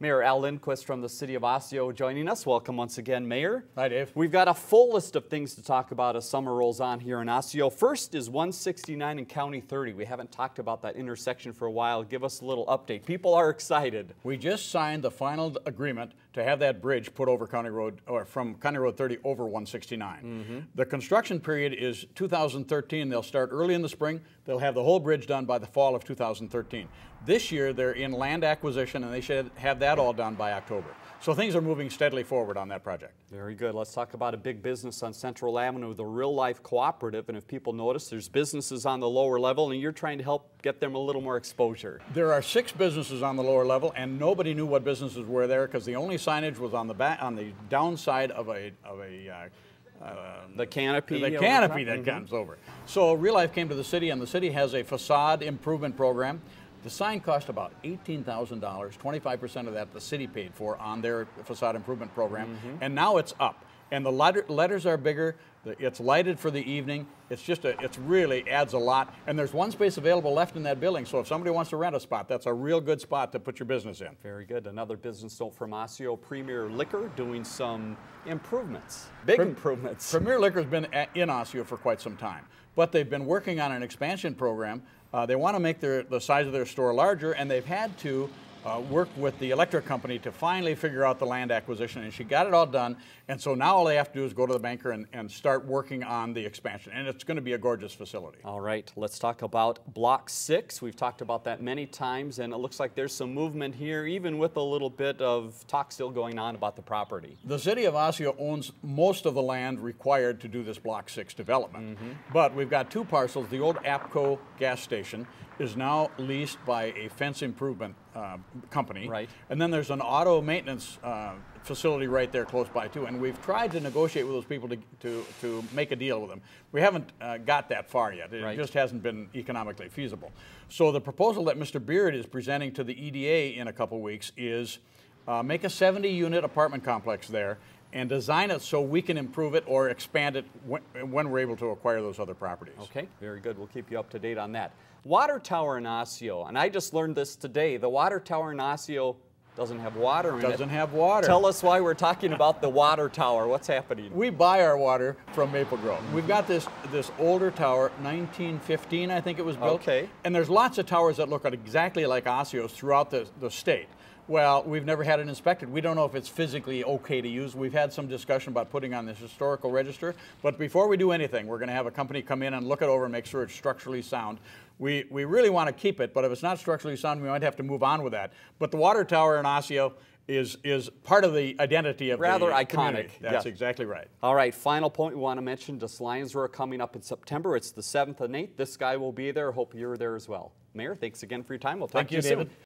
Mayor Al Lindquist from the city of Osseo joining us. Welcome once again, Mayor. Hi, Dave. We've got a full list of things to talk about as summer rolls on here in Osseo. First is 169 and County 30. We haven't talked about that intersection for a while. Give us a little update. People are excited. We just signed the final agreement to have that bridge put over County Road, or from County Road 30 over 169. The construction period is 2013. They'll start early in the spring. They'll have the whole bridge done by the fall of 2013. This year, they're in land acquisition, and they should have that all done by October. So things are moving steadily forward on that project. Very good. Let's talk about a big business on Central Avenue, the Real Life Cooperative. And if people notice, there's businesses on the lower level, and you're trying to help get them a little more exposure. There are 6 businesses on the lower level, and nobody knew what businesses were there because the only signage was on the back, on the downside of the canopy. The canopy that comes over. So Real Life came to the city, and the city has a facade improvement program. The sign cost about $18,000. 25% of that the city paid for on their facade improvement program, and now it's up. And the letters are bigger. It's lighted for the evening. It's really adds a lot. And there's one space available left in that building. So if somebody wants to rent a spot, that's a real good spot to put your business in. Very good. Another business note from Osseo, Premier Liquor doing some improvements, big improvements. Premier Liquor's been in Osseo for quite some time, but they've been working on an expansion program. They want to make the size of their store larger, and they've had to work with the electric company to finally figure out the land acquisition, and she got it all done. And so now all they have to do is go to the banker and start working on the expansion, and it's going to be a gorgeous facility. All right, let's talk about Block 6. We've talked about that many times, and it looks like there's some movement here, even with a little bit of talk still going on about the property. The city of Osseo owns most of the land required to do this Block 6 development, but we've got 2 parcels. The old APCO gas station is now leased by a fence improvement company. Right. And then there's an auto maintenance facility right there close by too. And we've tried to negotiate with those people to make a deal with them. We haven't got that far yet. It just hasn't been economically feasible. So the proposal that Mr. Beard is presenting to the EDA in a couple weeks is make a 70-unit apartment complex there and design it so we can improve it or expand it when we're able to acquire those other properties. Okay, very good. We'll keep you up to date on that. Water tower in Osseo, and I just learned this today. The water tower in Osseo doesn't have water in it. Doesn't have water. Tell us why we're talking about the water tower. What's happening? We buy our water from Maple Grove. We've got this older tower, 1915 I think it was built. Okay. And there's lots of towers that look exactly like Osseo's throughout the state. Well, we've never had it inspected. We don't know if it's physically okay to use. We've had some discussion about putting on this historical register, but before we do anything, we're going to have a company come in and look it over and make sure it's structurally sound. We really want to keep it, but if it's not structurally sound, we might have to move on with that. But the water tower in Osseo is part of the identity of rather the iconic. Community. That's exactly right. All right, final point we want to mention, the Lions Roar coming up in September. It's the 7th and 8th. This guy will be there. Hope you're there as well. Mayor, thanks again for your time. We'll talk to you soon. David.